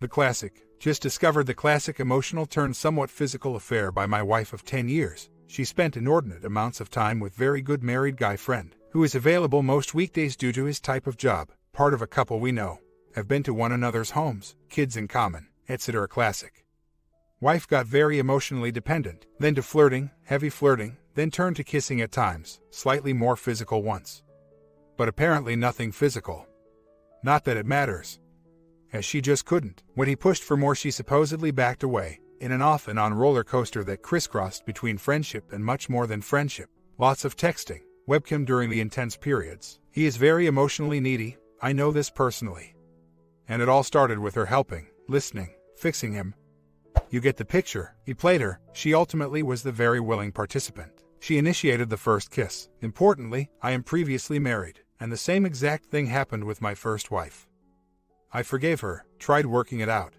The classic. Just discovered the classic emotional turned somewhat physical affair by my wife of 10 years. She spent inordinate amounts of time with very good married guy friend, who is available most weekdays due to his type of job, part of a couple we know. Have been to one another's homes, kids in common, etc. Classic. Wife got very emotionally dependent, then to flirting, heavy flirting, then turned to kissing at times, slightly more physical once. But apparently nothing physical. Not that it matters. As she just couldn't. When he pushed for more, she supposedly backed away, in an off and on roller coaster that crisscrossed between friendship and much more than friendship. Lots of texting, webcam during the intense periods. He is very emotionally needy, I know this personally. And it all started with her helping, listening, fixing him. You get the picture. He played her. She ultimately was the very willing participant. She initiated the first kiss. Importantly, I am previously married, and the same exact thing happened with my first wife. I forgave her, tried working it out.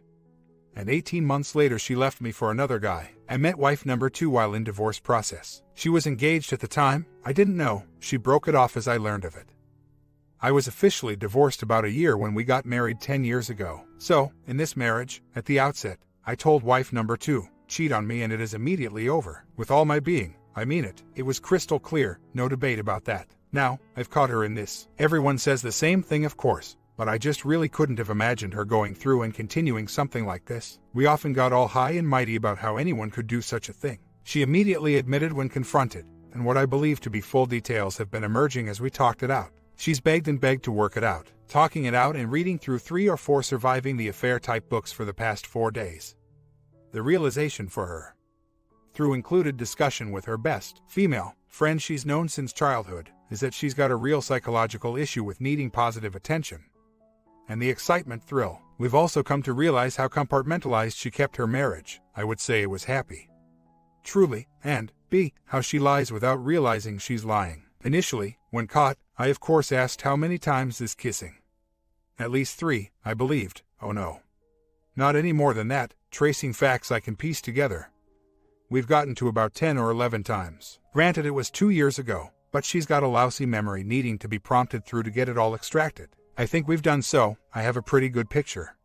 And 18 months later she left me for another guy. I met wife number 2 while in divorce process. She was engaged at the time. I didn't know. She broke it off as I learned of it. I was officially divorced about a year when we got married 10 years ago. So, in this marriage, at the outset, I told wife number 2, cheat on me and it is immediately over. With all my being, I mean it. It was crystal clear, no debate about that. Now, I've caught her in this. Everyone says the same thing, of course. But I just really couldn't have imagined her going through and continuing something like this. We often got all high and mighty about how anyone could do such a thing. She immediately admitted when confronted, and what I believe to be full details have been emerging as we talked it out. She's begged and begged to work it out, talking it out and reading through 3 or 4 surviving the affair type books for the past 4 days. The realization for her, through included discussion with her best female friend she's known since childhood, is that she's got a real psychological issue with needing positive attention. And the excitement thrill. We've also come to realize how compartmentalized she kept her marriage. I would say it was happy. Truly, and B, how she lies without realizing she's lying. Initially, when caught, I of course asked how many times this kissing. At least 3, I believed. Oh no. Not any more than that, tracing facts I can piece together. We've gotten to about 10 or 11 times. Granted it was 2 years ago, but she's got a lousy memory needing to be prompted through to get it all extracted. I think we've done so. I have a pretty good picture.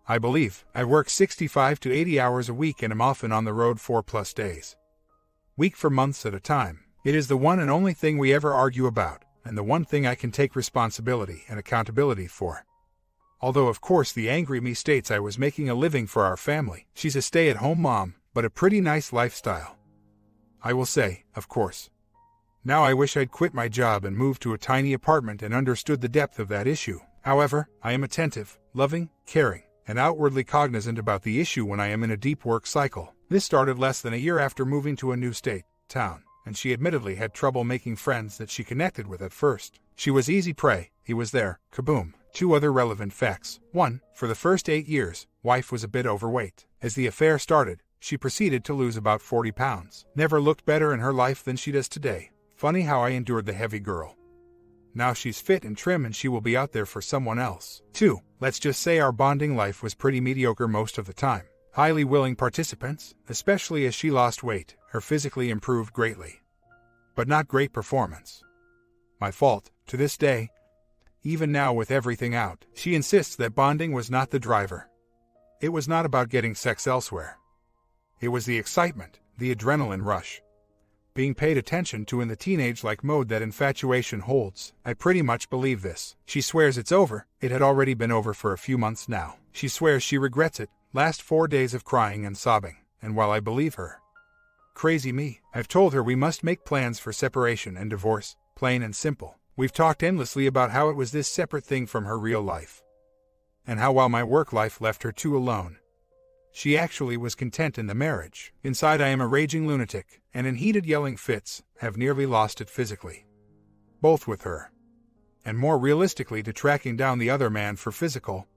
I believe I work 65 to 80 hours a week and am often on the road 4+ days. Week for months at a time. It is the one and only thing we ever argue about, and the one thing I can take responsibility and accountability for. Although of course the angry me states I was making a living for our family. She's a stay-at-home mom, but a pretty nice lifestyle. I will say, of course. Now I wish I'd quit my job and moved to a tiny apartment and understood the depth of that issue. However, I am attentive, loving, caring, and outwardly cognizant about the issue when I am in a deep work cycle. This started less than a year after moving to a new state, town, and she admittedly had trouble making friends that she connected with at first. She was easy prey, he was there, kaboom. 2 other relevant facts. 1. For the first 8 years, wife was a bit overweight. As the affair started, she proceeded to lose about 40 pounds. Never looked better in her life than she does today. Funny how I endured the heavy girl. Now she's fit and trim and she will be out there for someone else. 2. Let's just say our bonding life was pretty mediocre most of the time. Highly willing participants, especially as she lost weight, her physically improved greatly. But not great performance. My fault, to this day. Even now with everything out, she insists that bonding was not the driver. It was not about getting sex elsewhere. It was the excitement, the adrenaline rush. Being paid attention to in the teenage-like mode that infatuation holds. I pretty much believe this. She swears it's over. It had already been over for a few months now. She swears she regrets it. Last 4 days of crying and sobbing. And while I believe her, crazy me, I've told her we must make plans for separation and divorce, plain and simple. We've talked endlessly about how it was this separate thing from her real life. And how while my work life left her too alone, she actually was content in the marriage. Inside I am a raging lunatic, and in heated yelling fits, have nearly lost it physically. Both with her. And more realistically to tracking down the other man for physical.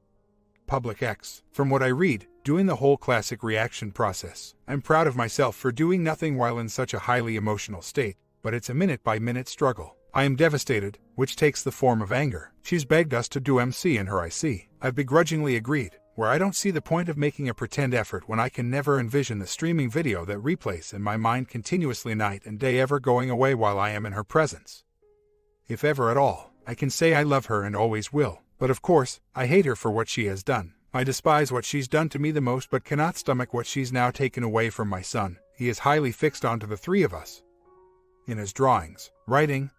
Public X. From what I read, doing the whole classic reaction process. I'm proud of myself for doing nothing while in such a highly emotional state, but it's a minute-by-minute struggle. I am devastated, which takes the form of anger. She's begged us to do MC in her IC. I've begrudgingly agreed. Where I don't see the point of making a pretend effort when I can never envision the streaming video that replays in my mind continuously night and day ever going away while I am in her presence. If ever at all, I can say I love her and always will, but of course, I hate her for what she has done. I despise what she's done to me the most but cannot stomach what she's now taken away from my son. He is highly fixed onto the three of us. In his drawings, writing,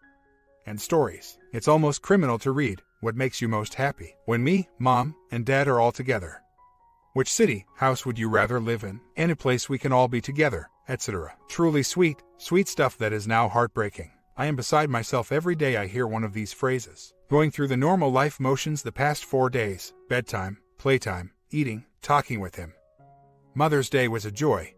and stories. It's almost criminal to read, what makes you most happy when me, mom, and dad are all together. Which city, house would you rather live in? Any place we can all be together, etc. Truly sweet, sweet stuff that is now heartbreaking. I am beside myself every day I hear one of these phrases. Going through the normal life motions the past 4 days, bedtime, playtime, eating, talking with him. Mother's Day was a joy.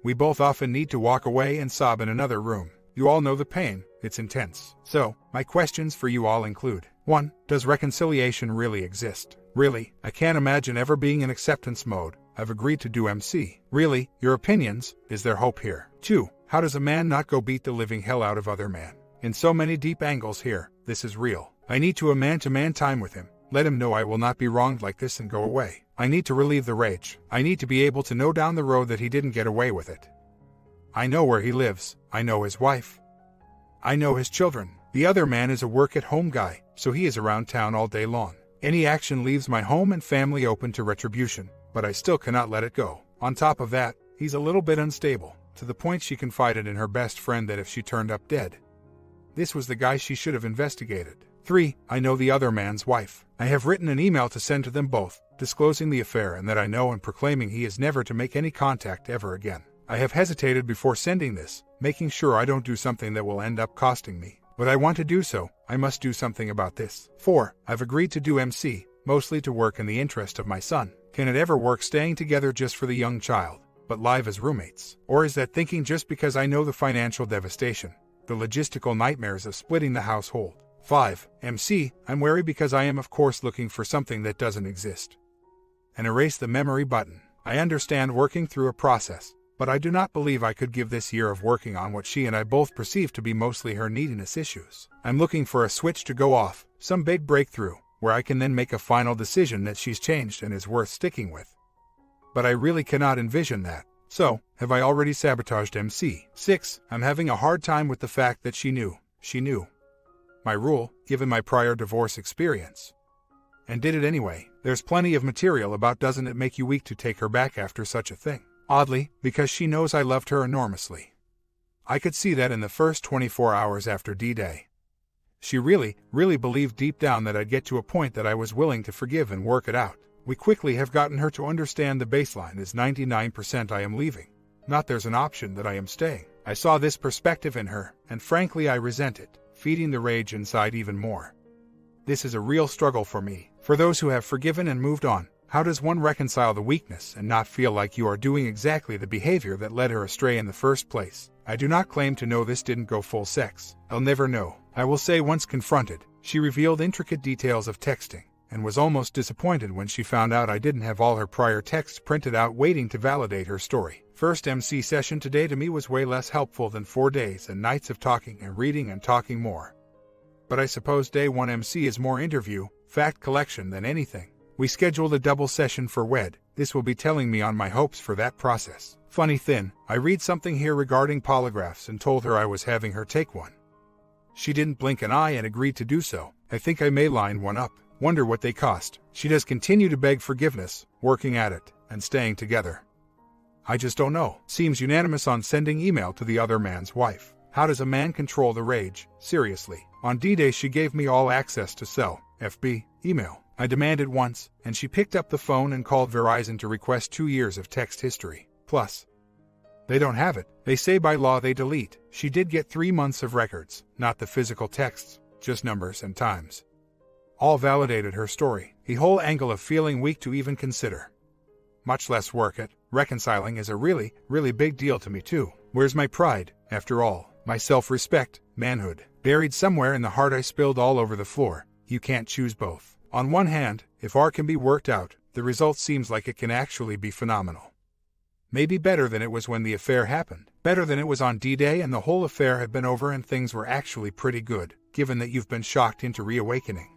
We both often need to walk away and sob in another room. You all know the pain, it's intense. So, my questions for you all include: 1. Does reconciliation really exist? Really, I can't imagine ever being in acceptance mode. I've agreed to do MC. Really, your opinions, is there hope here? 2. How does a man not go beat the living hell out of other man? In so many deep angles here, this is real. I need to a man-to-man time with him. Let him know I will not be wronged like this and go away. I need to relieve the rage. I need to be able to know down the road that he didn't get away with it. I know where he lives. I know his wife. I know his children. The other man is a work-at-home guy, so he is around town all day long. Any action leaves my home and family open to retribution, but I still cannot let it go. On top of that, he's a little bit unstable, to the point she confided in her best friend that if she turned up dead, this was the guy she should have investigated. 3. I know the other man's wife. I have written an email to send to them both, disclosing the affair and that I know and proclaiming he is never to make any contact ever again. I have hesitated before sending this, making sure I don't do something that will end up costing me. But I want to do so. I must do something about this. 4. I've agreed to do MC, mostly to work in the interest of my son. Can it ever work staying together just for the young child, but live as roommates? Or is that thinking just because I know the financial devastation, the logistical nightmares of splitting the household? 5. MC, I'm wary because I am of course looking for something that doesn't exist. And erase the memory button. I understand working through a process, but I do not believe I could give this year of working on what she and I both perceive to be mostly her neediness issues. I'm looking for a switch to go off, some big breakthrough, where I can then make a final decision that she's changed and is worth sticking with. But I really cannot envision that. So, have I already sabotaged MC? 6. I'm having a hard time with the fact that she knew my rule, given my prior divorce experience, and did it anyway. There's plenty of material about doesn't it make you weak to take her back after such a thing. Oddly, because she knows I loved her enormously. I could see that in the first 24 hours after D-Day. She really believed deep down that I'd get to a point that I was willing to forgive and work it out. We quickly have gotten her to understand the baseline is 99% I am leaving, not there's an option that I am staying. I saw this perspective in her, and frankly I resent it, feeding the rage inside even more. This is a real struggle for me. For those who have forgiven and moved on, how does one reconcile the weakness and not feel like you are doing exactly the behavior that led her astray in the first place? I do not claim to know this didn't go full sex. I'll never know. I will say once confronted, she revealed intricate details of texting, and was almost disappointed when she found out I didn't have all her prior texts printed out waiting to validate her story. First MC session today to me was way less helpful than 4 days and nights of talking and reading and talking more. But I suppose day 1 MC is more interview, fact collection than anything. We scheduled a double session for WED. This will be telling me on my hopes for that process. Funny thin, I read something here regarding polygraphs and told her I was having her take one. She didn't blink an eye and agreed to do so. I think I may line one up. Wonder what they cost. She does continue to beg forgiveness, working at it, and staying together. I just don't know. Seems unanimous on sending email to the other man's wife. How does a man control the rage? Seriously. On D-Day she gave me all access to cell, FB, email. I demanded once, and she picked up the phone and called Verizon to request 2 years of text history. Plus, they don't have it. They say by law they delete. She did get 3 months of records, not the physical texts, just numbers and times. All validated her story. The whole angle of feeling weak to even consider, much less work at reconciling, is a really big deal to me too. Where's my pride, after all? My self-respect, manhood, buried somewhere in the heart I spilled all over the floor. You can't choose both. On one hand, if R can be worked out, the result seems like it can actually be phenomenal. Maybe better than it was when the affair happened. Better than it was on D-Day and the whole affair had been over and things were actually pretty good, given that you've been shocked into reawakening,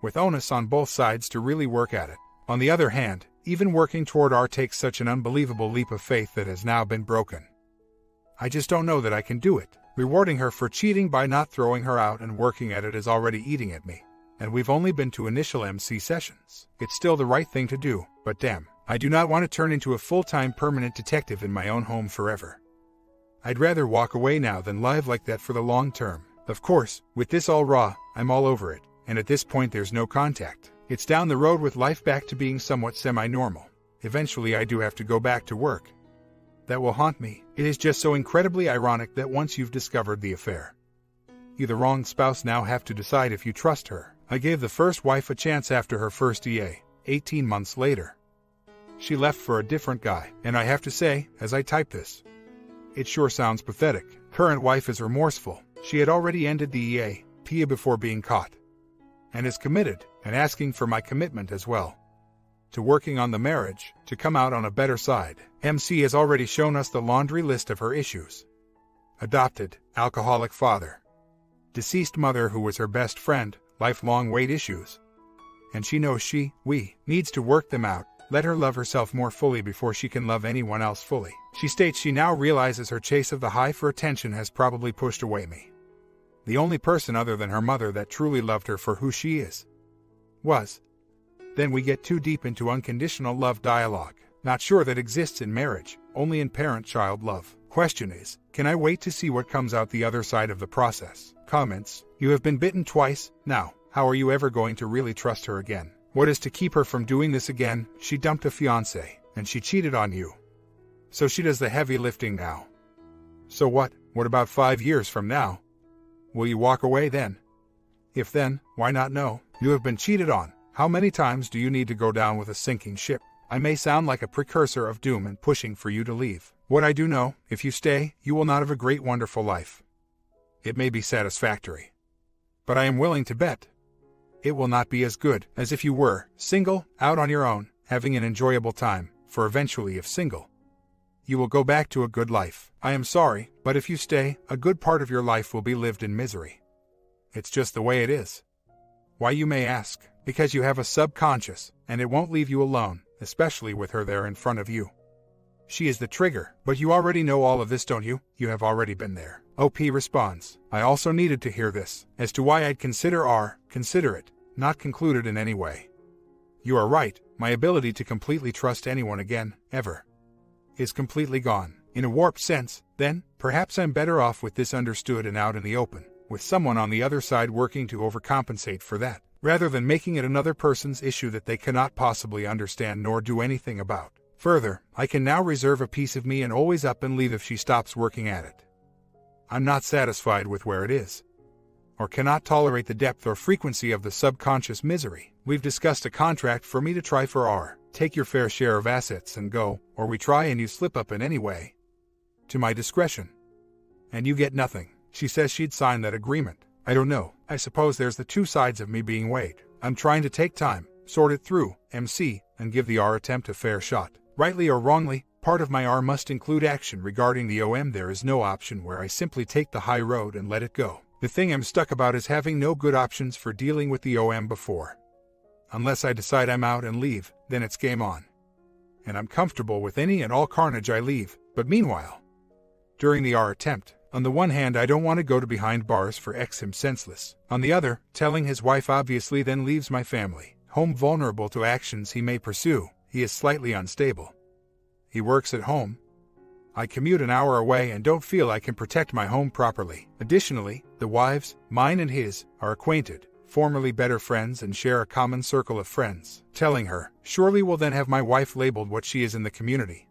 with onus on both sides to really work at it. On the other hand, even working toward R takes such an unbelievable leap of faith that has now been broken. I just don't know that I can do it. Rewarding her for cheating by not throwing her out and working at it is already eating at me. and we've only been to initial MC sessions. It's still the right thing to do, but damn, I do not want to turn into a full-time permanent detective in my own home forever. I'd rather walk away now than live like that for the long term. Of course, with this all raw, I'm all over it, and at this point there's no contact. It's down the road with life back to being somewhat semi-normal. Eventually I do have to go back to work. That will haunt me. It is just so incredibly ironic that once you've discovered the affair, you, the wrong spouse, now have to decide if you trust her. I gave the first wife a chance after her first EA. 18 months later, she left for a different guy, and I have to say, as I type this, it sure sounds pathetic. Current wife is remorseful. She had already ended the EA, PIA before being caught, and is committed, and asking for my commitment as well, to working on the marriage, to come out on a better side. MC has already shown us the laundry list of her issues. Adopted, alcoholic father, deceased mother who was her best friend, lifelong weight issues. And she knows we, needs to work them out, let her love herself more fully before she can love anyone else fully. She states she now realizes her chase of the high for attention has probably pushed away me. The only person other than her mother that truly loved her for who she was. Then we get too deep into unconditional love dialogue. Not sure that exists in marriage, only in parent-child love. Question is, can I wait to see what comes out the other side of the process? Comments, you have been bitten twice, now, how are you ever going to really trust her again? What is to keep her from doing this again? She dumped a fiancé, and she cheated on you. So she does the heavy lifting now. So what? What about 5 years from now? Will you walk away then? If then, why not no? You have been cheated on. How many times do you need to go down with a sinking ship? I may sound like a precursor of doom and pushing for you to leave. What I do know, if you stay, you will not have a great wonderful life. It may be satisfactory, but I am willing to bet it will not be as good as if you were single, out on your own, having an enjoyable time, for eventually, if single, you will go back to a good life. I am sorry, but if you stay, a good part of your life will be lived in misery. It's just the way it is. Why, you may ask? Because you have a subconscious, and it won't leave you alone, especially with her there in front of you. She is the trigger, but you already know all of this, don't you? You have already been there. OP responds, I also needed to hear this, as to why I'd consider it, not concluded in any way. You are right, my ability to completely trust anyone again, ever, is completely gone. In a warped sense, then, perhaps I'm better off with this understood and out in the open, with someone on the other side working to overcompensate for that, rather than making it another person's issue that they cannot possibly understand nor do anything about. Further, I can now reserve a piece of me and always up and leave if she stops working at it. I'm not satisfied with where it is, or cannot tolerate the depth or frequency of the subconscious misery. We've discussed a contract for me to try for take your fair share of assets and go, or we try and you slip up in any way, to my discretion, and you get nothing. She says she'd sign that agreement. I don't know. I suppose there's the two sides of me being weighed. I'm trying to take time, sort it through, MC, and give the attempt a fair shot. Rightly or wrongly, part of my must include action regarding the OM. There is no option where I simply take the high road and let it go. The thing I'm stuck about is having no good options for dealing with the OM before. Unless I decide I'm out and leave, then it's game on. And I'm comfortable with any and all carnage I leave, but meanwhile, during the attempt, on the one hand I don't want to go to behind bars for him senseless. On the other, telling his wife obviously then leaves my family, home vulnerable to actions he may pursue. He is slightly unstable. He works at home. I commute an hour away and don't feel I can protect my home properly. Additionally, the wives, mine and his, are acquainted, formerly better friends and share a common circle of friends. Telling her, surely will then have my wife labeled what she is in the community.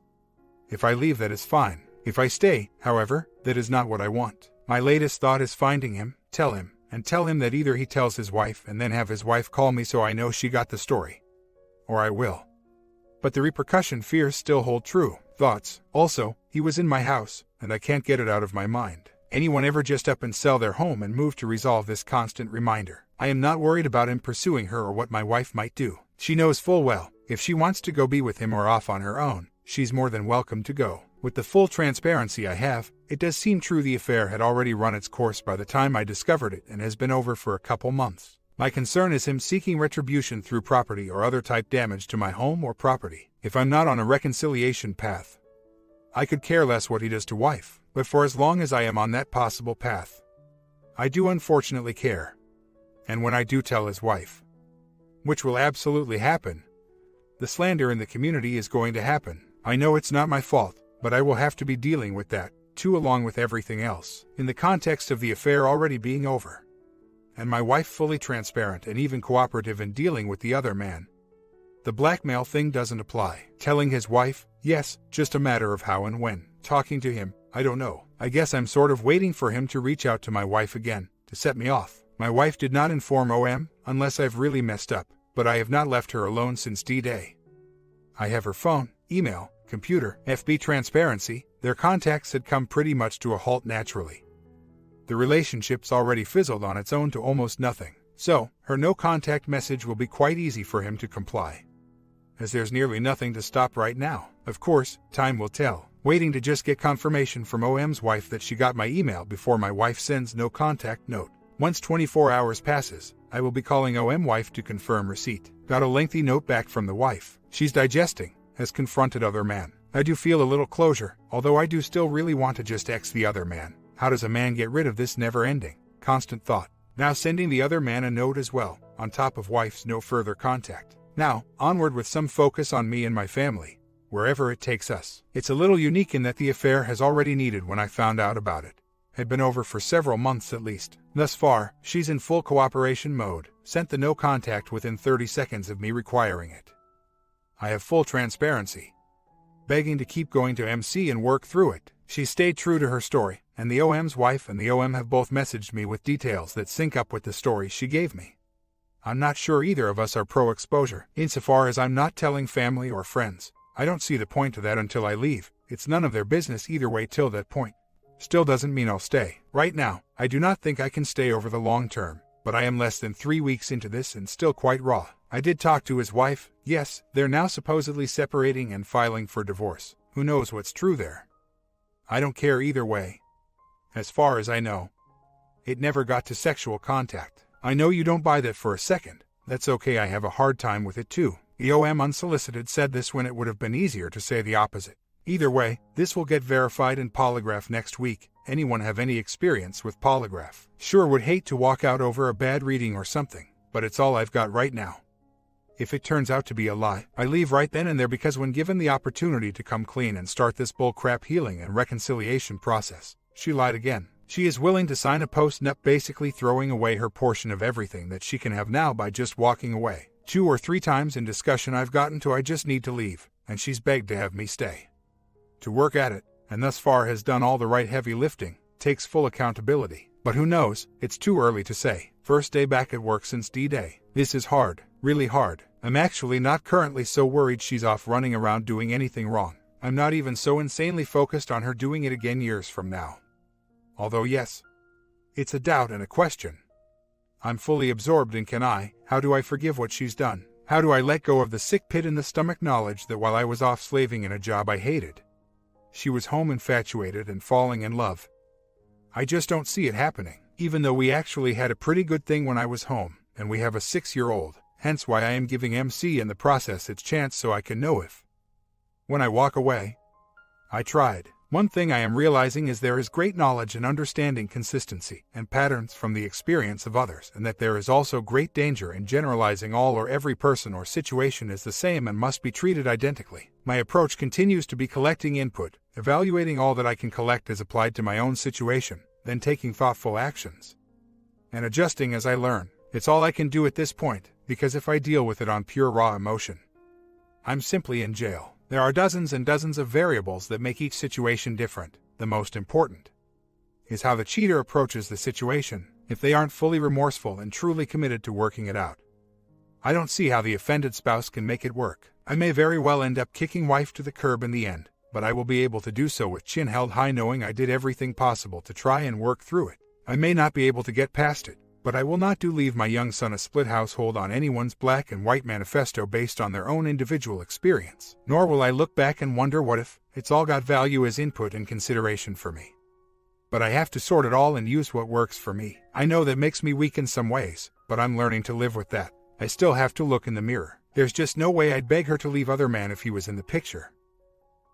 If I leave, that is fine. If I stay, however, that is not what I want. My latest thought is finding him, tell him that either he tells his wife and then have his wife call me so I know she got the story, or I will. But the repercussion fears still hold true. Thoughts, also, he was in my house, and I can't get it out of my mind. Anyone ever just up and sell their home and move to resolve this constant reminder? I am not worried about him pursuing her or what my wife might do. She knows full well, if she wants to go be with him or off on her own, she's more than welcome to go. With the full transparency I have, it does seem true the affair had already run its course by the time I discovered it and has been over for a couple months. My concern is him seeking retribution through property or other type damage to my home or property. If I'm not on a reconciliation path, I could care less what he does to wife, but for as long as I am on that possible path, I do unfortunately care. And when I do tell his wife, which will absolutely happen, the slander in the community is going to happen. I know it's not my fault, but I will have to be dealing with that, too, along with everything else, in the context of the affair already being over. And my wife fully transparent and even cooperative in dealing with the other man. The blackmail thing doesn't apply. Telling his wife, yes, just a matter of how and when. Talking to him, I don't know. I guess I'm sort of waiting for him to reach out to my wife again, to set me off. My wife did not inform OM, unless I've really messed up, but I have not left her alone since D-Day. I have her phone, email, computer, FB transparency. Their contacts had come pretty much to a halt naturally. The relationship's already fizzled on its own to almost nothing, so her no-contact message will be quite easy for him to comply, as there's nearly nothing to stop right now. Of course, time will tell. Waiting to just get confirmation from OM's wife that she got my email before my wife sends no contact note. Once 24 hours passes, I will be calling OM wife to confirm receipt. Got a lengthy note back from the wife. She's digesting, has confronted other man. I do feel a little closure, although I do still really want to just X the other man. How does a man get rid of this never-ending, constant thought? Now sending the other man a note as well, on top of wife's no further contact. Now, onward with some focus on me and my family, wherever it takes us. It's a little unique in that the affair has already needed when I found out about it. Had been over for several months at least. Thus far, she's in full cooperation mode, sent the no contact within 30 seconds of me requiring it. I have full transparency, begging to keep going to MC and work through it. She stayed true to her story, and the OM's wife and the OM have both messaged me with details that sync up with the story she gave me. I'm not sure either of us are pro-exposure, insofar as I'm not telling family or friends. I don't see the point to that until I leave. It's none of their business either way till that point. Still doesn't mean I'll stay. Right now, I do not think I can stay over the long term, but I am less than 3 weeks into this and still quite raw. I did talk to his wife. Yes, they're now supposedly separating and filing for divorce. Who knows what's true there? I don't care either way. As far as I know, it never got to sexual contact. I know you don't buy that for a second. That's okay, I have a hard time with it too. The OM unsolicited said this when it would have been easier to say the opposite. Either way, this will get verified in polygraph next week. Anyone have any experience with polygraph? Sure would hate to walk out over a bad reading or something, but it's all I've got right now. If it turns out to be a lie, I leave right then and there, because when given the opportunity to come clean and start this bullcrap healing and reconciliation process, she lied again. She is willing to sign a post-nup, basically throwing away her portion of everything that she can have now by just walking away. 2 or 3 times in discussion I've gotten to I just need to leave, and she's begged to have me stay. To work at it, and thus far has done all the right heavy lifting, takes full accountability. But who knows, it's too early to say. First day back at work since D-Day. This is hard, really hard. I'm actually not currently so worried she's off running around doing anything wrong. I'm not even so insanely focused on her doing it again years from now. Although yes, it's a doubt and a question. I'm fully absorbed in how do I forgive what she's done? How do I let go of the sick pit in the stomach knowledge that while I was off slaving in a job I hated, she was home infatuated and falling in love? I just don't see it happening, even though we actually had a pretty good thing when I was home, and we have a 6-year-old, hence why I am giving MC in the process its chance so I can know if, when I walk away, I tried. One thing I am realizing is there is great knowledge and understanding consistency and patterns from the experience of others, and that there is also great danger in generalizing all or every person or situation is the same and must be treated identically. My approach continues to be collecting input, evaluating all that I can collect as applied to my own situation, then taking thoughtful actions, and adjusting as I learn. It's all I can do at this point, because if I deal with it on pure raw emotion, I'm simply in jail. There are dozens and dozens of variables that make each situation different. The most important is how the cheater approaches the situation, if they aren't fully remorseful and truly committed to working it out. I don't see how the offended spouse can make it work. I may very well end up kicking wife to the curb in the end, but I will be able to do so with chin held high, knowing I did everything possible to try and work through it. I may not be able to get past it, but I will not leave my young son a split household on anyone's black and white manifesto based on their own individual experience. Nor will I look back and wonder what if. It's all got value as input and consideration for me. But I have to sort it all and use what works for me. I know that makes me weak in some ways, but I'm learning to live with that. I still have to look in the mirror. There's just no way I'd beg her to leave other man if he was in the picture.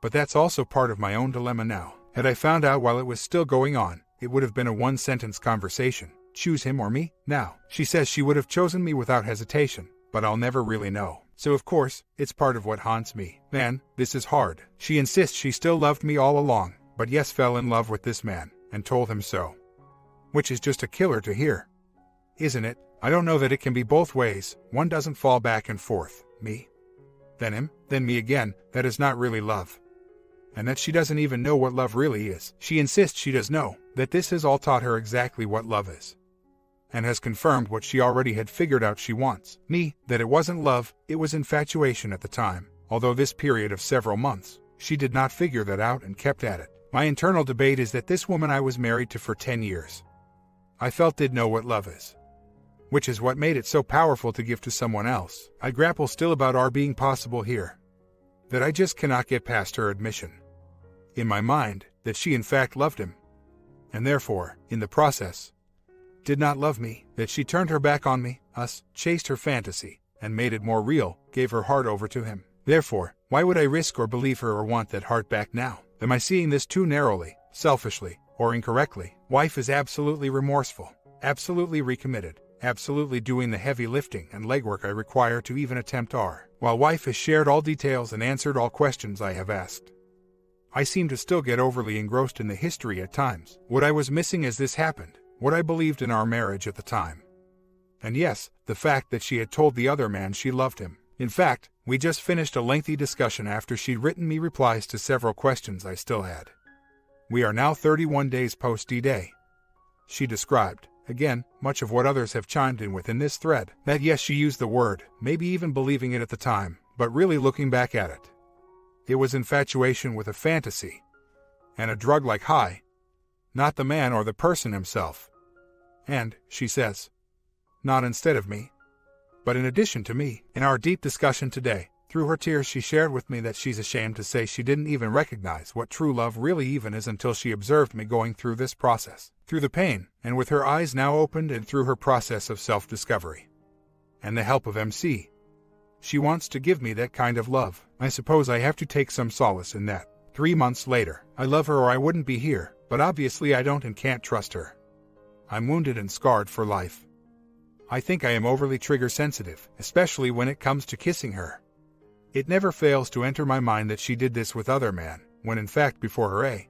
But that's also part of my own dilemma now. Had I found out while it was still going on, it would have been a one-sentence conversation. choose him or me? Now, she says she would have chosen me without hesitation, but I'll never really know. So of course, it's part of what haunts me. Man, this is hard. She insists she still loved me all along, but yes, fell in love with this man, and told him so. Which is just a killer to hear. Isn't it? I don't know that it can be both ways. One doesn't fall back and forth. Me, then him, then me again. That is not really love. And that she doesn't even know what love really is. She insists she does know, that this has all taught her exactly what love is. And has confirmed what she already had figured out she wants. Me, that it wasn't love, it was infatuation at the time. Although this period of several months, she did not figure that out and kept at it. My internal debate is that this woman I was married to for 10 years, I felt did know what love is. Which is what made it so powerful to give to someone else. I grapple still about our being possible here. That I just cannot get past her admission, in my mind, that she in fact loved him. And therefore, in the process, did not love me, that she turned her back on me, us, chased her fantasy, and made it more real, gave her heart over to him. Therefore, why would I risk or believe her or want that heart back now? Am I seeing this too narrowly, selfishly, or incorrectly? Wife is absolutely remorseful, absolutely recommitted, absolutely doing the heavy lifting and legwork I require to even attempt R, while wife has shared all details and answered all questions I have asked. I seem to still get overly engrossed in the history at times, what I was missing as this happened, what I believed in our marriage at the time. And yes, the fact that she had told the other man she loved him. In fact, we just finished a lengthy discussion after she'd written me replies to several questions I still had. We are now 31 days post D-Day. She described, again, much of what others have chimed in with in this thread, that yes, she used the word, maybe even believing it at the time, but really looking back at it, it was infatuation with a fantasy, and a drug-like high, not the man or the person himself. And, she says, not instead of me, but in addition to me. In our deep discussion today, through her tears she shared with me that she's ashamed to say she didn't even recognize what true love really even is until she observed me going through this process, through the pain, and with her eyes now opened and through her process of self-discovery. And the help of MC. She wants to give me that kind of love. I suppose I have to take some solace in that. 3 months later, I love her or I wouldn't be here, but obviously I don't and can't trust her. I'm wounded and scarred for life. I think I am overly trigger sensitive, especially when it comes to kissing her. It never fails to enter my mind that she did this with other man, when in fact before her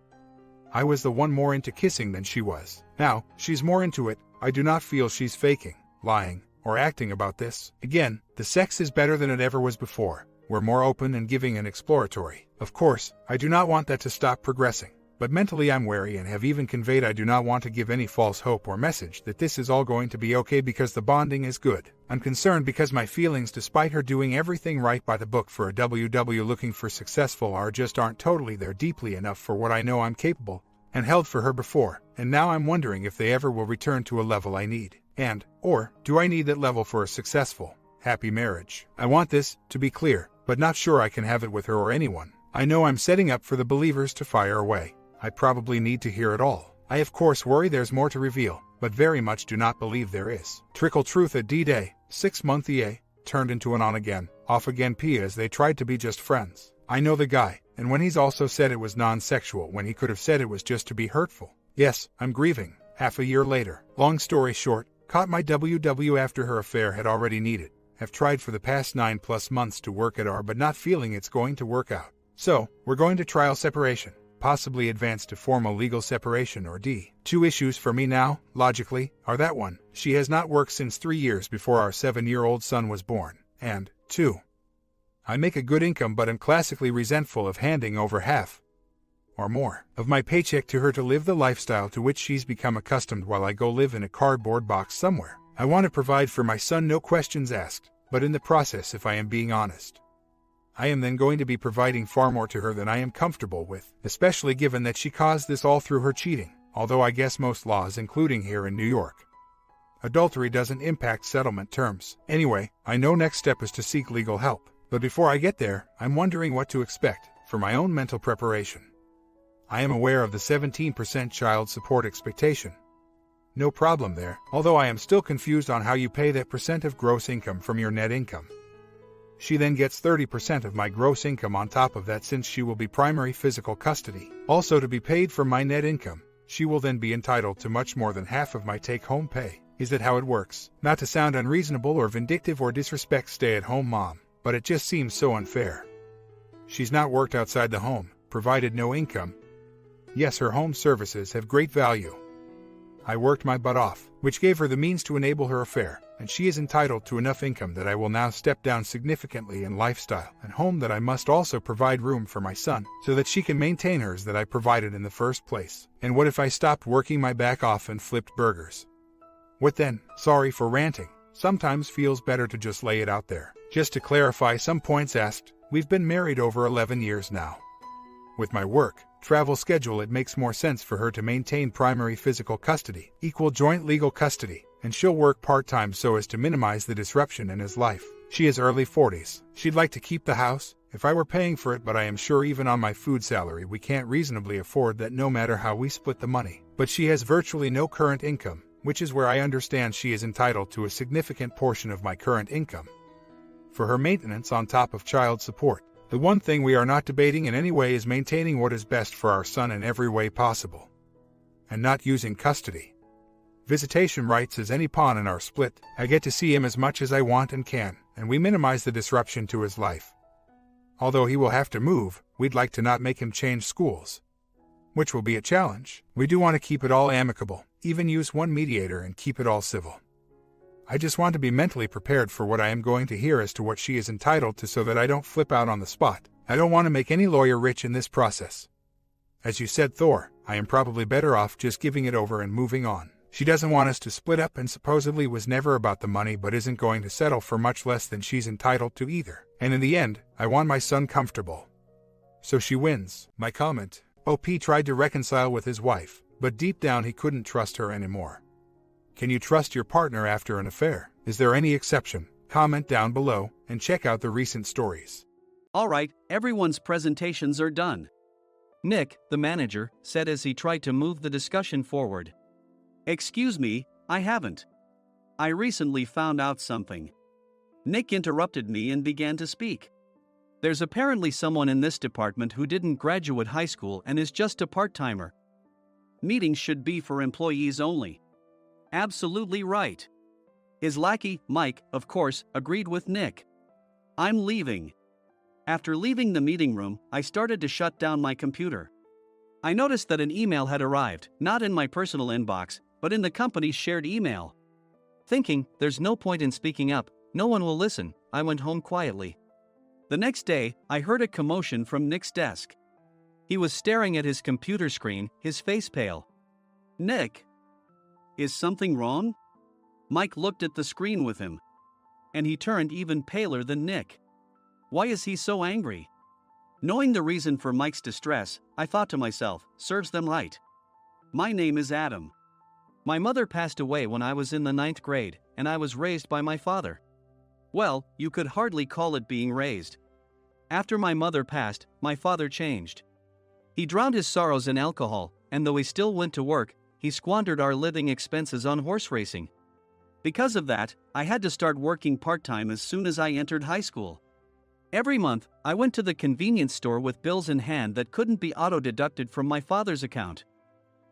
I was the one more into kissing than she was. Now, she's more into it. I do not feel she's faking, lying, or acting about this. Again, the sex is better than it ever was before. We're more open and giving and exploratory. Of course, I do not want that to stop progressing, but mentally I'm wary and have even conveyed I do not want to give any false hope or message that this is all going to be okay because the bonding is good. I'm concerned because my feelings, despite her doing everything right by the book for a WW looking for successful, aren't totally there deeply enough for what I know I'm capable, and held for her before, and now I'm wondering if they ever will return to a level I need. And, or, do I need that level for a successful, happy marriage? I want this, to be clear, but not sure I can have it with her or anyone. I know I'm setting up for the believers to fire away. I probably need to hear it all. I of course worry there's more to reveal, but very much do not believe there is. Trickle truth at D-Day, 6-month EA, turned into an on-again, off-again P as they tried to be just friends. I know the guy, and when he's also said it was non-sexual when he could have said it was just to be hurtful. Yes, I'm grieving, half a year later. Long story short, caught my WW after her affair had already needed. Have tried for the past 9+ months to work at R but not feeling it's going to work out. So, we're going to trial separation, possibly advance to formal legal separation or D. 2 issues for me now, logically, are that 1, she has not worked since 3 years before our 7-year-old son was born, and 2, I make a good income but am classically resentful of handing over half, or more, of my paycheck to her to live the lifestyle to which she's become accustomed while I go live in a cardboard box somewhere. I want to provide for my son, no questions asked, but in the process, if I am being honest, I am then going to be providing far more to her than I am comfortable with, especially given that she caused this all through her cheating, although I guess most laws, including here in New York, adultery doesn't impact settlement terms. Anyway, I know next step is to seek legal help, but before I get there, I'm wondering what to expect for my own mental preparation. I am aware of the 17% child support expectation. No problem there, although I am still confused on how you pay that percent of gross income from your net income. She then gets 30% of my gross income on top of that since she will be primary physical custody, also to be paid from my net income, She will then be entitled to much more than half of my take-home pay. Is that how it works? Not to sound unreasonable or vindictive or disrespect stay-at-home mom, but it just seems so unfair. She's not worked outside the home, provided no income. Yes, her home services have great value. I worked my butt off, which gave her the means to enable her affair, and she is entitled to enough income that I will now step down significantly in lifestyle and home, that I must also provide room for my son so that she can maintain hers that I provided in the first place. And what if I stopped working my back off and flipped burgers? What then? Sorry for ranting. Sometimes feels better to just lay it out there. Just to clarify some points asked, we've been married over 11 years now. With my work, travel schedule, it makes more sense for her to maintain primary physical custody, equal joint legal custody, and she'll work part-time so as to minimize the disruption in his life. She is early 40s. She'd like to keep the house if I were paying for it, but I am sure even on my food salary we can't reasonably afford that no matter how we split the money. But she has virtually no current income, which is where I understand she is entitled to a significant portion of my current income for her maintenance on top of child support. The one thing we are not debating in any way is maintaining what is best for our son in every way possible, and not using custody. Visitation rights as any pawn in our split. I get to see him as much as I want and can, and we minimize the disruption to his life. Although he will have to move, we'd like to not make him change schools, which will be a challenge. We do want to keep it all amicable, even use one mediator and keep it all civil. I just want to be mentally prepared for what I am going to hear as to what she is entitled to so that I don't flip out on the spot. I don't want to make any lawyer rich in this process. As you said, Thor, I am probably better off just giving it over and moving on. She doesn't want us to split up and supposedly was never about the money, but isn't going to settle for much less than she's entitled to either. And in the end, I want my son comfortable. So she wins. My comment. OP tried to reconcile with his wife, but deep down he couldn't trust her anymore. Can you trust your partner after an affair? Is there any exception? Comment down below and check out the recent stories. Alright, everyone's presentations are done. Nick, the manager, said as he tried to move the discussion forward. Excuse me, I haven't. I recently found out something. Nick interrupted me and began to speak. There's apparently someone in this department who didn't graduate high school and is just a part-timer. Meetings should be for employees only. Absolutely right. His lackey, Mike, of course, agreed with Nick. I'm leaving. After leaving the meeting room, I started to shut down my computer. I noticed that an email had arrived, not in my personal inbox, but in the company's shared email. Thinking, there's no point in speaking up, no one will listen, I went home quietly. The next day, I heard a commotion from Nick's desk. He was staring at his computer screen, his face pale. Nick? Is something wrong? Mike looked at the screen with him. And he turned even paler than Nick. Why is he so angry? Knowing the reason for Mike's distress, I thought to myself, serves them right. My name is Adam. My mother passed away when I was in the 9th grade, and I was raised by my father. Well, you could hardly call it being raised. After my mother passed, my father changed. He drowned his sorrows in alcohol, and though he still went to work, he squandered our living expenses on horse racing. Because of that, I had to start working part-time as soon as I entered high school. Every month, I went to the convenience store with bills in hand that couldn't be auto-deducted from my father's account.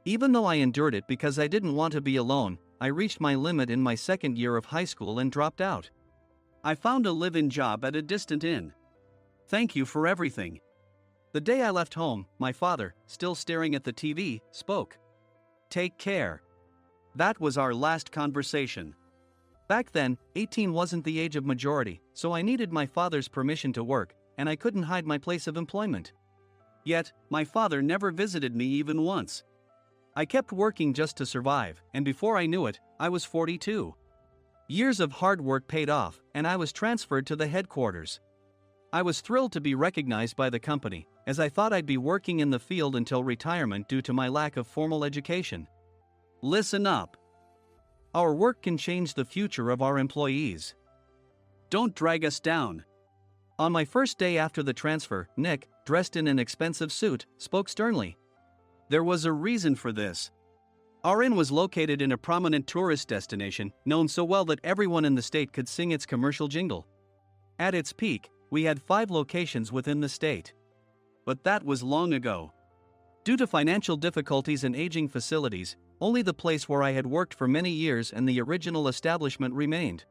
Even though I endured it because I didn't want to be alone, I reached my limit in my second year of high school and dropped out. I found a live-in job at a distant inn. Thank you for everything. The day I left home, my father, still staring at the TV, spoke. Take care. That was our last conversation. Back then, 18 wasn't the age of majority, so I needed my father's permission to work, and I couldn't hide my place of employment. Yet, my father never visited me even once. I kept working just to survive, and before I knew it, I was 42. Years of hard work paid off, and I was transferred to the headquarters. I was thrilled to be recognized by the company, as I thought I'd be working in the field until retirement due to my lack of formal education. Listen up. Our work can change the future of our employees. Don't drag us down. On my first day after the transfer, Nick, dressed in an expensive suit, spoke sternly. There was a reason for this. Our inn was located in a prominent tourist destination, known so well that everyone in the state could sing its commercial jingle. At its peak, we had 5 locations within the state. But that was long ago. Due to financial difficulties and aging facilities, only the place where I had worked for many years and the original establishment remained.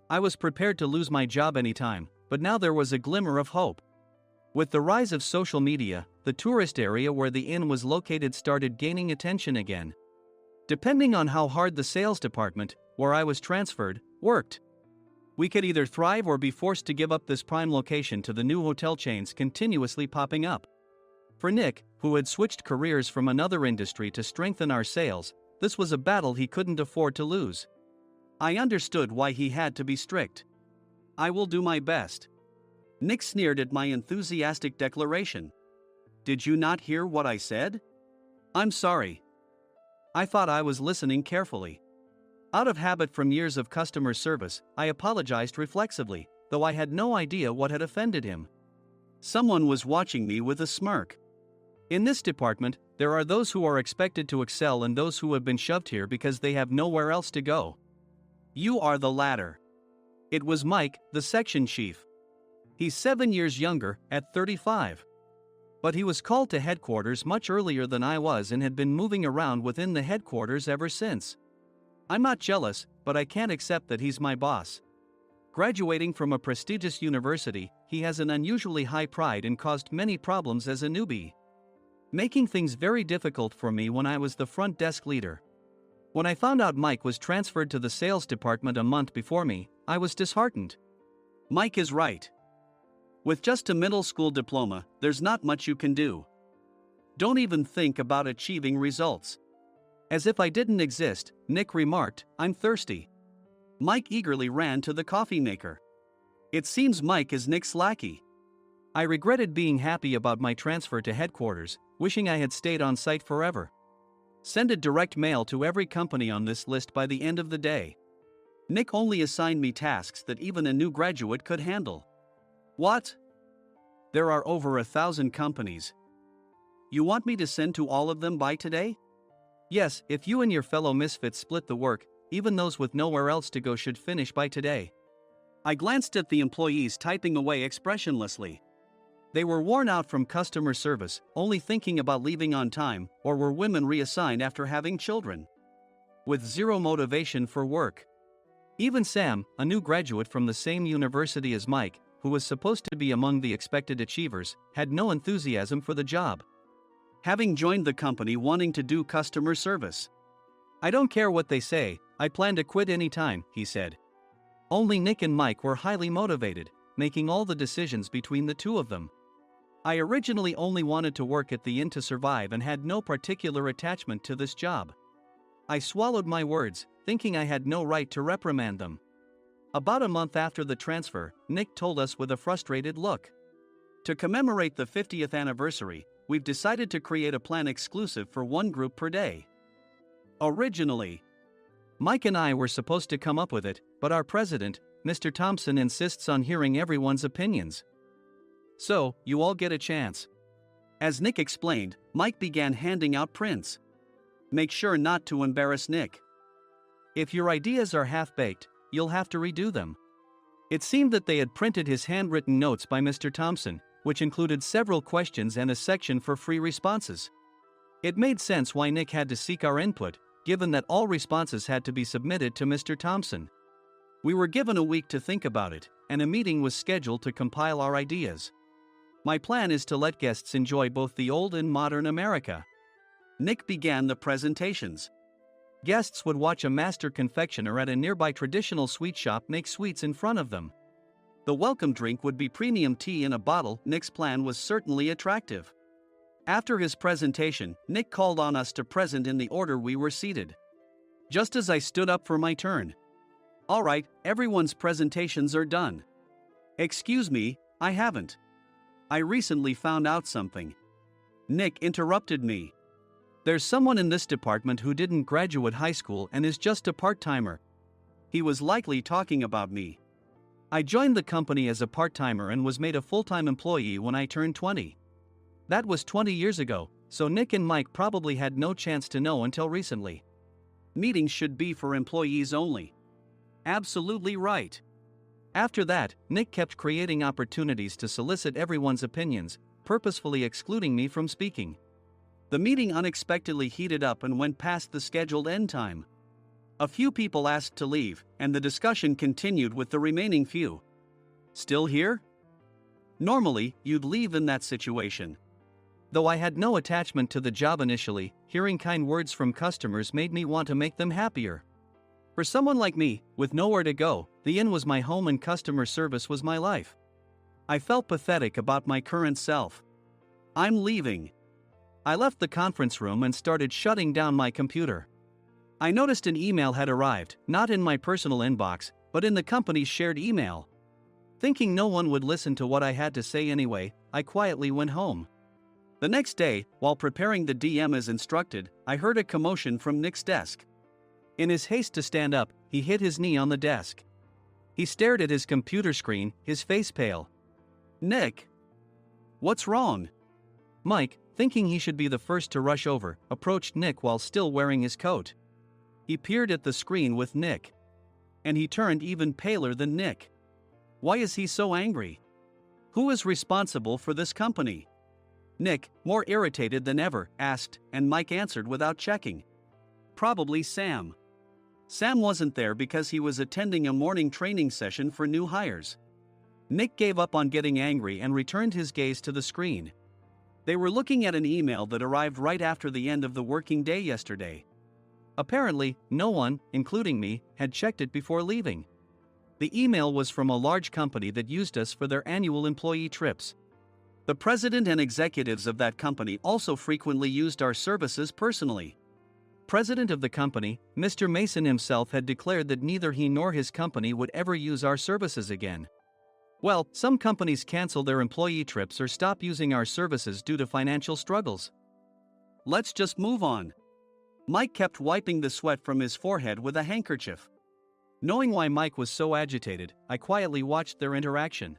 I was prepared to lose my job anytime, but now there was a glimmer of hope. With the rise of social media, the tourist area where the inn was located started gaining attention again. Depending on how hard the sales department, where I was transferred, worked, we could either thrive or be forced to give up this prime location to the new hotel chains continuously popping up. For Nick, who had switched careers from another industry to strengthen our sales, this was a battle he couldn't afford to lose. I understood why he had to be strict. "I will do my best." Nick sneered at my enthusiastic declaration. "Did you not hear what I said?" "I'm sorry." I thought I was listening carefully. Out of habit from years of customer service, I apologized reflexively, though I had no idea what had offended him. Someone was watching me with a smirk. In this department, there are those who are expected to excel and those who have been shoved here because they have nowhere else to go. You are the latter. It was Mike, the section chief. He's 7 years younger, at 35. But he was called to headquarters much earlier than I was and had been moving around within the headquarters ever since. I'm not jealous, but I can't accept that he's my boss. Graduating from a prestigious university, he has an unusually high pride and caused many problems as a newbie, making things very difficult for me when I was the front desk leader. When I found out Mike was transferred to the sales department a month before me, I was disheartened. Mike is right. With just a middle school diploma, there's not much you can do. Don't even think about achieving results. As if I didn't exist, Nick remarked, "I'm thirsty." Mike eagerly ran to the coffee maker. It seems Mike is Nick's lackey. I regretted being happy about my transfer to headquarters, wishing I had stayed on site forever. Send a direct mail to every company on this list by the end of the day. Nick only assigned me tasks that even a new graduate could handle. What? There are over 1,000 companies. You want me to send to all of them by today? Yes, if you and your fellow misfits split the work, even those with nowhere else to go should finish by today. I glanced at the employees typing away expressionlessly. They were worn out from customer service, only thinking about leaving on time, or were women reassigned after having children, with zero motivation for work. Even Sam, a new graduate from the same university as Mike, who was supposed to be among the expected achievers, had no enthusiasm for the job, having joined the company wanting to do customer service. "I don't care what they say, I plan to quit anytime," he said. Only Nick and Mike were highly motivated, making all the decisions between the two of them. I originally only wanted to work at the inn to survive and had no particular attachment to this job. I swallowed my words, thinking I had no right to reprimand them. About a month after the transfer, Nick told us with a frustrated look. To commemorate the 50th anniversary, we've decided to create a plan exclusive for one group per day. Originally, Mike and I were supposed to come up with it, but our president, Mr. Thompson, insists on hearing everyone's opinions. So, you all get a chance. As Nick explained, Mike began handing out prints. Make sure not to embarrass Nick. If your ideas are half-baked, you'll have to redo them. It seemed that they had printed his handwritten notes by Mr. Thompson, which included several questions and a section for free responses. It made sense why Nick had to seek our input, given that all responses had to be submitted to Mr. Thompson. We were given a week to think about it, and a meeting was scheduled to compile our ideas. My plan is to let guests enjoy both the old and modern America. Nick began the presentations. Guests would watch a master confectioner at a nearby traditional sweet shop make sweets in front of them. The welcome drink would be premium tea in a bottle. Nick's plan was certainly attractive. After his presentation, Nick called on us to present in the order we were seated. Just as I stood up for my turn. "All right, everyone's presentations are done." "Excuse me, I haven't. I recently found out something." Nick interrupted me. "There's someone in this department who didn't graduate high school and is just a part-timer." He was likely talking about me. I joined the company as a part-timer and was made a full-time employee when I turned 20. That was 20 years ago, so Nick and Mike probably had no chance to know until recently. Meetings should be for employees only. Absolutely right. After that, Nick kept creating opportunities to solicit everyone's opinions, purposefully excluding me from speaking. The meeting unexpectedly heated up and went past the scheduled end time. A few people asked to leave, and the discussion continued with the remaining few. Still here? Normally, you'd leave in that situation. Though I had no attachment to the job initially, hearing kind words from customers made me want to make them happier. For someone like me, with nowhere to go, the inn was my home and customer service was my life. I felt pathetic about my current self. I'm leaving. I left the conference room and started shutting down my computer. I noticed an email had arrived, not in my personal inbox, but in the company's shared email. Thinking no one would listen to what I had to say anyway, I quietly went home. The next day, while preparing the DM as instructed, I heard a commotion from Nick's desk. In his haste to stand up, he hit his knee on the desk. He stared at his computer screen, his face pale. "Nick? What's wrong?" Mike, thinking he should be the first to rush over, approached Nick while still wearing his coat. He peered at the screen with Nick. And he turned even paler than Nick. Why is he so angry? Who is responsible for this company? Nick, more irritated than ever, asked, and Mike answered without checking. Probably Sam. Sam wasn't there because he was attending a morning training session for new hires. Nick gave up on getting angry and returned his gaze to the screen. They were looking at an email that arrived right after the end of the working day yesterday. Apparently, no one, including me, had checked it before leaving. The email was from a large company that used us for their annual employee trips. The president and executives of that company also frequently used our services personally. President of the company, Mr. Mason himself, had declared that neither he nor his company would ever use our services again. Well, some companies cancel their employee trips or stop using our services due to financial struggles. Let's just move on. Mike kept wiping the sweat from his forehead with a handkerchief. Knowing why Mike was so agitated, I quietly watched their interaction.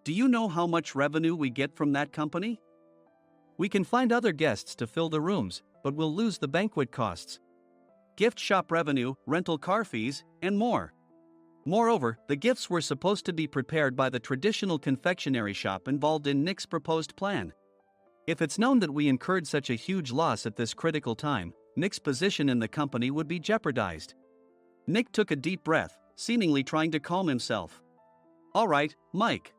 Do you know how much revenue we get from that company? We can find other guests to fill the rooms, but we'll lose the banquet costs, gift shop revenue, rental car fees, and more. Moreover, the gifts were supposed to be prepared by the traditional confectionery shop involved in Nick's proposed plan. If it's known that we incurred such a huge loss at this critical time, Nick's position in the company would be jeopardized. Nick took a deep breath, seemingly trying to calm himself. All right, Mike.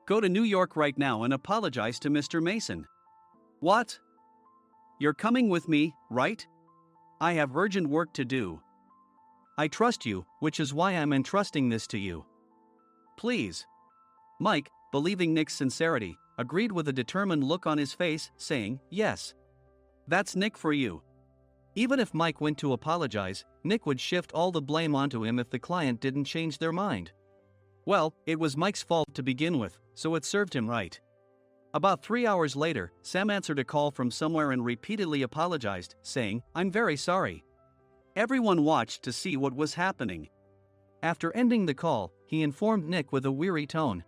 Go to New York right now and apologize to Mr. Mason. What? You're coming with me, right? I have urgent work to do. I trust you, which is why I'm entrusting this to you. Please. Mike, believing Nick's sincerity, agreed with a determined look on his face, saying, yes. That's Nick for you. Even if Mike went to apologize, Nick would shift all the blame onto him if the client didn't change their mind. Well, it was Mike's fault to begin with, so it served him right. About 3 hours later, Sam answered a call from somewhere and repeatedly apologized, saying, I'm very sorry. Everyone watched to see what was happening. After ending the call, he informed Nick with a weary tone.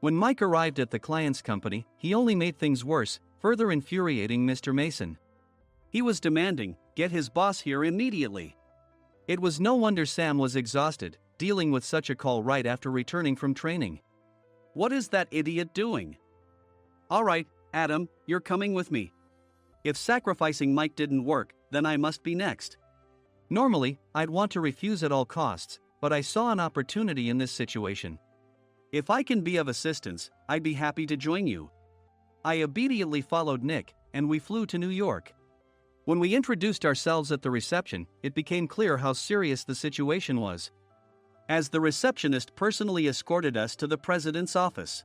When Mike arrived at the client's company, he only made things worse, further infuriating Mr. Mason. He was demanding, get his boss here immediately. It was no wonder Sam was exhausted, dealing with such a call right after returning from training. What is that idiot doing? All right, Adam, you're coming with me. If sacrificing Mike didn't work, then I must be next. Normally, I'd want to refuse at all costs, but I saw an opportunity in this situation. If I can be of assistance, I'd be happy to join you. I obediently followed Nick, and we flew to New York. When we introduced ourselves at the reception, it became clear how serious the situation was. As the receptionist personally escorted us to the president's office.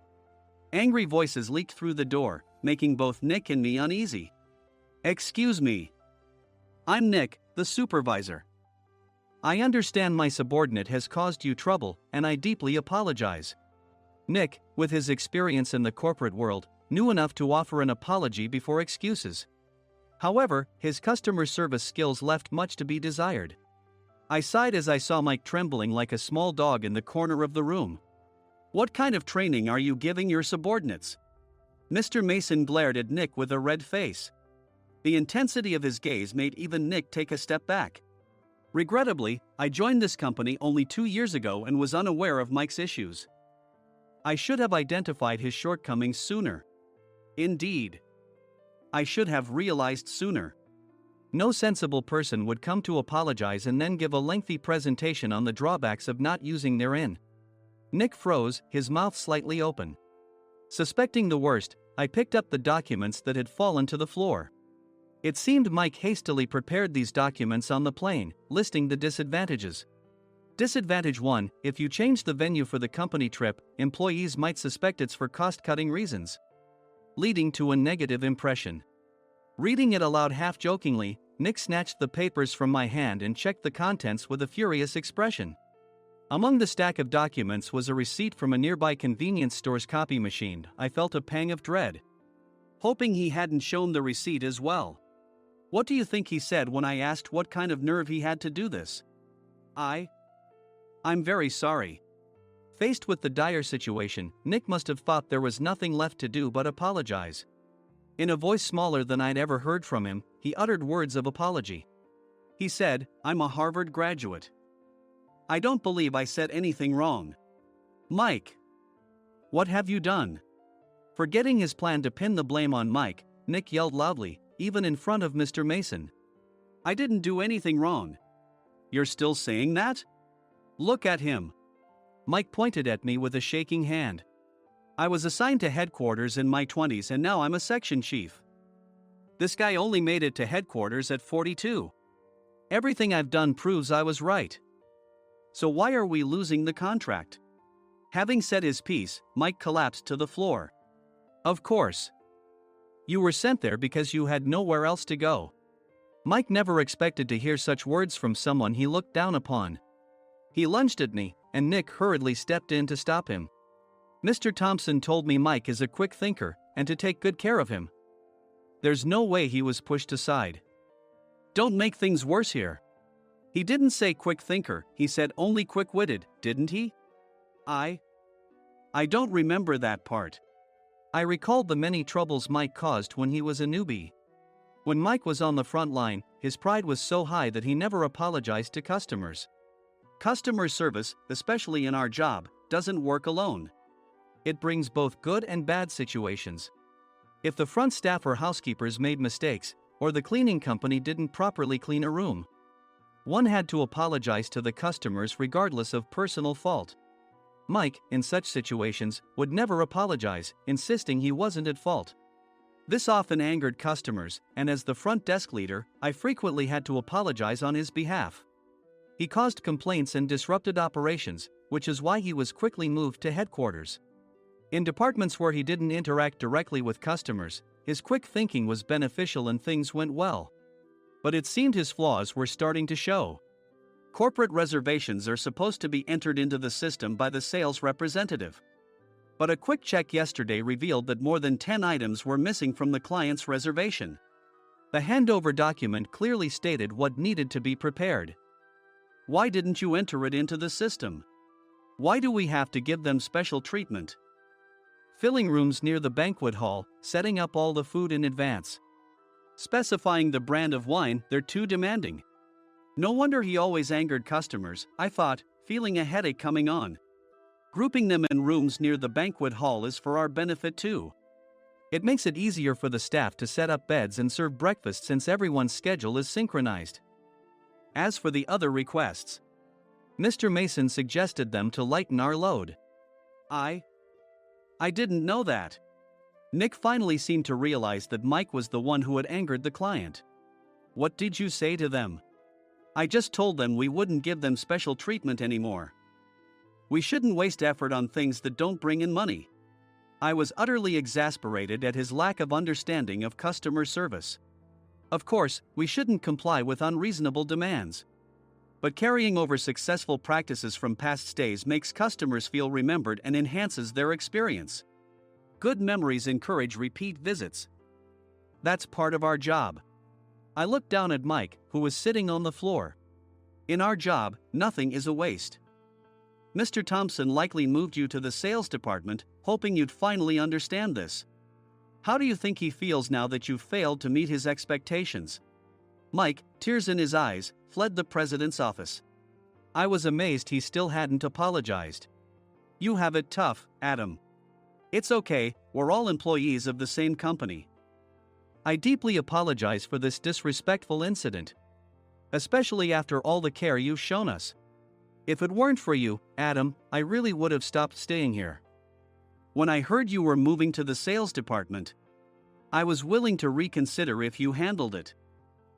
Angry voices leaked through the door, making both Nick and me uneasy. Excuse me. I'm Nick, the supervisor. I understand my subordinate has caused you trouble, and I deeply apologize. Nick, with his experience in the corporate world, knew enough to offer an apology before excuses. However, his customer service skills left much to be desired. I sighed as I saw Mike trembling like a small dog in the corner of the room. What kind of training are you giving your subordinates? Mr. Mason glared at Nick with a red face. The intensity of his gaze made even Nick take a step back. Regrettably, I joined this company only 2 years ago and was unaware of Mike's issues. I should have identified his shortcomings sooner. Indeed. I should have realized sooner. No sensible person would come to apologize and then give a lengthy presentation on the drawbacks of not using their in. Nick froze, his mouth slightly open. Suspecting the worst, I picked up the documents that had fallen to the floor. It seemed Mike hastily prepared these documents on the plane, listing the disadvantages. Disadvantage 1: if you change the venue for the company trip, employees might suspect it's for cost-cutting reasons, leading to a negative impression. Reading it aloud half-jokingly, Nick snatched the papers from my hand and checked the contents with a furious expression. Among the stack of documents was a receipt from a nearby convenience store's copy machine. I felt a pang of dread, hoping he hadn't shown the receipt as well. What do you think he said when I asked what kind of nerve he had to do this? I'm very sorry. Faced with the dire situation, Nick must have thought there was nothing left to do but apologize. In a voice smaller than I'd ever heard from him, he uttered words of apology. He said, "I'm a Harvard graduate. I don't believe I said anything wrong." Mike! What have you done? Forgetting his plan to pin the blame on Mike, Nick yelled loudly, even in front of Mr. Mason. "I didn't do anything wrong." "You're still saying that? Look at him." Mike pointed at me with a shaking hand. "I was assigned to headquarters in my 20s and now I'm a section chief. This guy only made it to headquarters at 42. Everything I've done proves I was right. So why are we losing the contract?" Having said his piece, Mike collapsed to the floor. "Of course. You were sent there because you had nowhere else to go." Mike never expected to hear such words from someone he looked down upon. He lunged at me, and Nick hurriedly stepped in to stop him. "Mr. Thompson told me Mike is a quick thinker, and to take good care of him." There's no way he was pushed aside. "Don't make things worse here." "He didn't say quick thinker, he said only quick-witted, didn't he?" I don't remember that part." I recalled the many troubles Mike caused when he was a newbie. When Mike was on the front line, his pride was so high that he never apologized to customers. Customer service, especially in our job, doesn't work alone. It brings both good and bad situations. If the front staff or housekeepers made mistakes, or the cleaning company didn't properly clean a room, one had to apologize to the customers regardless of personal fault. Mike, in such situations, would never apologize, insisting he wasn't at fault. This often angered customers, and as the front desk leader, I frequently had to apologize on his behalf. He caused complaints and disrupted operations, which is why he was quickly moved to headquarters. In departments where he didn't interact directly with customers, his quick thinking was beneficial and things went well. But it seemed his flaws were starting to show. Corporate reservations are supposed to be entered into the system by the sales representative. But a quick check yesterday revealed that more than 10 items were missing from the client's reservation. The handover document clearly stated what needed to be prepared. Why didn't you enter it into the system? Why do we have to give them special treatment? Filling rooms near the banquet hall, setting up all the food in advance. Specifying the brand of wine, they're too demanding. No wonder he always angered customers, I thought, feeling a headache coming on. Grouping them in rooms near the banquet hall is for our benefit too. It makes it easier for the staff to set up beds and serve breakfast since everyone's schedule is synchronized. As for the other requests, Mr. Mason suggested them to lighten our load. I didn't know that. Nick finally seemed to realize that Mike was the one who had angered the client. What did you say to them? I just told them we wouldn't give them special treatment anymore. We shouldn't waste effort on things that don't bring in money. I was utterly exasperated at his lack of understanding of customer service. Of course, we shouldn't comply with unreasonable demands. But carrying over successful practices from past stays makes customers feel remembered and enhances their experience. Good memories encourage repeat visits. That's part of our job. I looked down at Mike, who was sitting on the floor. In our job, nothing is a waste. Mr. Thompson likely moved you to the sales department, hoping you'd finally understand this. How do you think he feels now that you've failed to meet his expectations? Mike, tears in his eyes, fled the president's office. I was amazed he still hadn't apologized. You have it tough, Adam. It's okay, we're all employees of the same company. I deeply apologize for this disrespectful incident. Especially after all the care you've shown us. If it weren't for you, Adam, I really would have stopped staying here. When I heard you were moving to the sales department, I was willing to reconsider if you handled it.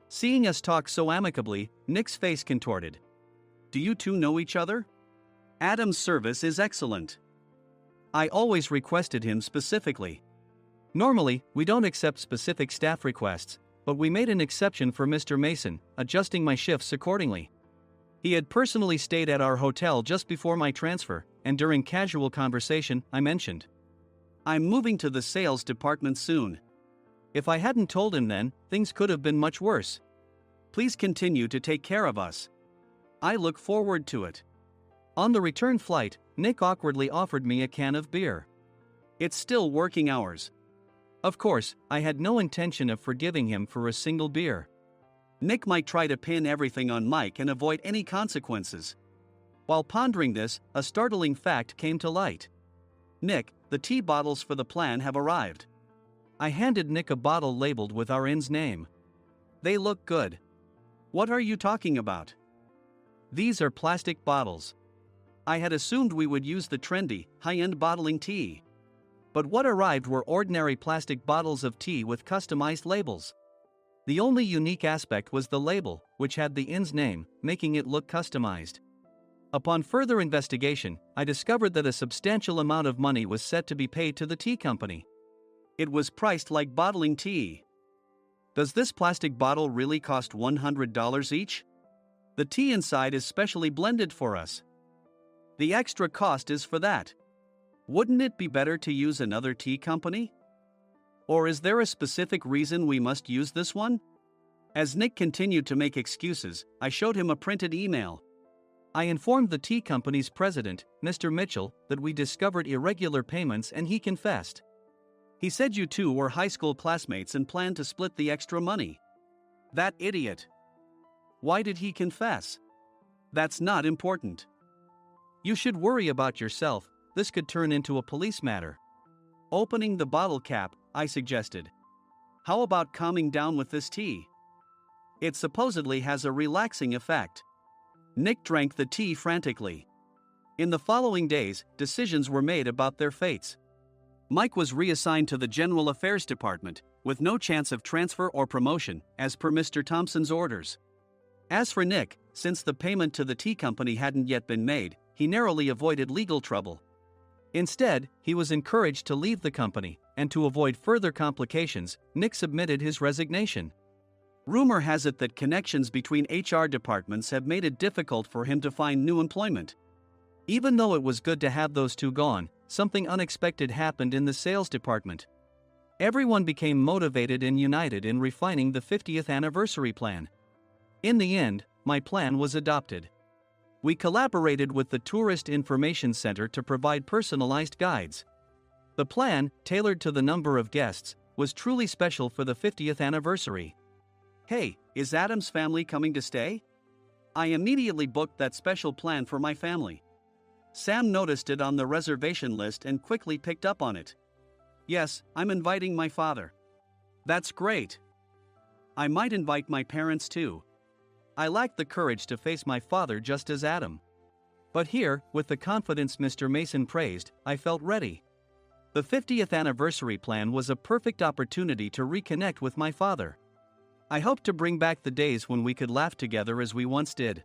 Seeing us talk so amicably, Nick's face contorted. Do you two know each other? Adam's service is excellent. I always requested him specifically. Normally, we don't accept specific staff requests, but we made an exception for Mr. Mason, adjusting my shifts accordingly. He had personally stayed at our hotel just before my transfer, and during casual conversation, I mentioned, I'm moving to the sales department soon. If I hadn't told him then, things could have been much worse. Please continue to take care of us. I look forward to it. On the return flight, Nick awkwardly offered me a can of beer. It's still working hours. Of course, I had no intention of forgiving him for a single beer. Nick might try to pin everything on Mike and avoid any consequences. While pondering this, a startling fact came to light. Nick, the tea bottles for the plan have arrived. I handed Nick a bottle labeled with our inn's name. They look good. What are you talking about? These are plastic bottles. I had assumed we would use the trendy, high-end bottling tea. But what arrived were ordinary plastic bottles of tea with customized labels. The only unique aspect was the label, which had the inn's name, making it look customized. Upon further investigation, I discovered that a substantial amount of money was set to be paid to the tea company. It was priced like bottling tea. Does this plastic bottle really cost $100 each? The tea inside is specially blended for us. The extra cost is for that. Wouldn't it be better to use another tea company? Or is there a specific reason we must use this one? As Nick continued to make excuses, I showed him a printed email. I informed the tea company's president, Mr. Mitchell, that we discovered irregular payments and he confessed. He said you two were high school classmates and planned to split the extra money. That idiot. Why did he confess? That's not important. You should worry about yourself, this could turn into a police matter. Opening the bottle cap, I suggested. How about calming down with this tea? It supposedly has a relaxing effect. Nick drank the tea frantically. In the following days, decisions were made about their fates. Mike was reassigned to the General Affairs Department, with no chance of transfer or promotion, as per Mr. Thompson's orders. As for Nick, since the payment to the tea company hadn't yet been made, he narrowly avoided legal trouble. Instead, he was encouraged to leave the company, and to avoid further complications, Nick submitted his resignation. Rumor has it that connections between HR departments have made it difficult for him to find new employment. Even though it was good to have those two gone, something unexpected happened in the sales department. Everyone became motivated and united in refining the 50th anniversary plan. In the end, my plan was adopted. We collaborated with the Tourist Information Center to provide personalized guides. The plan, tailored to the number of guests, was truly special for the 50th anniversary. Hey, is Adam's family coming to stay? I immediately booked that special plan for my family. Sam noticed it on the reservation list and quickly picked up on it. Yes, I'm inviting my father. That's great. I might invite my parents too. I lacked the courage to face my father just as Adam. But here, with the confidence Mr. Mason praised, I felt ready. The 50th anniversary plan was a perfect opportunity to reconnect with my father. I hoped to bring back the days when we could laugh together as we once did.